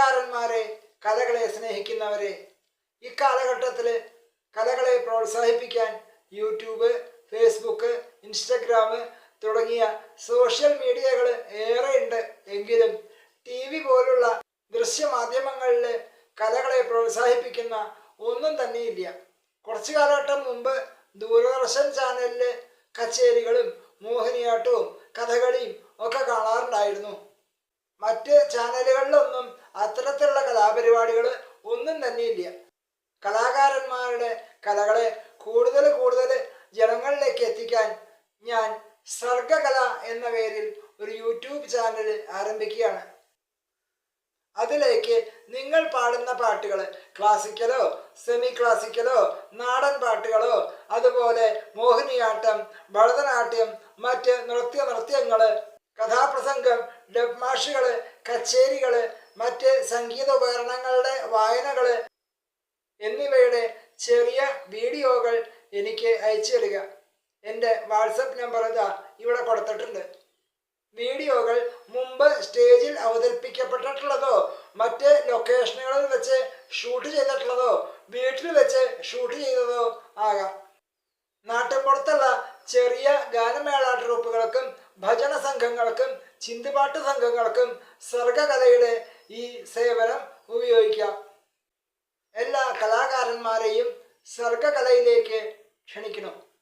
കലാകാരന്മാരെ, കലകളെ സ്നേഹിക്കുന്നവരെ, ഇക്കാലഘട്ടത്തിൽ കലകളെ പ്രോത്സാഹിപ്പിക്കാൻ യൂട്യൂബ്, ഫേസ്ബുക്ക്, ഇൻസ്റ്റഗ്രാം തുടങ്ങിയ സോഷ്യൽ മീഡിയകൾ ഏറെ ഉണ്ട്. എങ്കിലും TV പോലുള്ള ദൃശ്യമാധ്യമങ്ങളിൽ കലകളെ പ്രോത്സാഹിപ്പിക്കുന്ന ഒന്നും തന്നെയില്ല. കുറച്ചു കാലഘട്ടം മുമ്പ് ദൂരദർശൻ ചാനലിൽ കച്ചേരികളും മോഹിനിയാട്ടവും കഥകളിയും ഒക്കെ കാണാറുണ്ടായിരുന്നു. മറ്റ് ചാനലുകളിലൊന്നും അത്തരത്തിലുള്ള കലാപരിപാടികൾ ഒന്നും തന്നെയില്ല. കലാകാരന്മാരുടെ കലകളെ കൂടുതൽ ജനങ്ങളിലേക്ക് എത്തിക്കാൻ ഞാൻ സർഗകല എന്ന പേരിൽ ഒരു യൂട്യൂബ് ചാനൽ ആരംഭിക്കുകയാണ്. അതിലേക്ക് നിങ്ങൾ പാടുന്ന പാട്ടുകൾ, ക്ലാസിക്കലോ സെമി ക്ലാസിക്കലോ നാടൻ പാട്ടുകളോ അതുപോലെ മോഹിനിയാട്ടം, ഭരതനാട്യം, മറ്റ് നൃത്യങ്ങൾ, കഥാപ്രസംഗം, ഡബ് മാഷുകൾ, കച്ചേരികൾ, മറ്റ് സംഗീത ഉപകരണങ്ങളുടെ വായനകൾ എന്നിവയുടെ ചെറിയ വീഡിയോകൾ എനിക്ക് അയച്ചു തരിക. എൻ്റെ വാട്സപ്പ് നമ്പർ ഇതാ ഇവിടെ കൊടുത്തിട്ടുണ്ട്. വീഡിയോകൾ മുമ്പ് സ്റ്റേജിൽ അവതരിപ്പിക്കപ്പെട്ടിട്ടുള്ളതോ മറ്റ് ലൊക്കേഷനുകളിൽ വെച്ച് ഷൂട്ട് ചെയ്തിട്ടുള്ളതോ വീട്ടിൽ വെച്ച് ഷൂട്ട് ചെയ്തതോ ആകാം. നാട്ടിൻപുറത്തുള്ള ചെറിയ ഗാനമേള ട്രൂപ്പുകൾക്കും ഭജന സംഘങ്ങൾക്കും ചിന്തുപാട്ട് സംഘങ്ങൾക്കും സർഗകലയുടെ ഈ സേവനം ഉപയോഗിക്കാം. എല്ലാ കലാകാരന്മാരെയും സർഗകലയിലേക്ക് ക്ഷണിക്കുന്നു.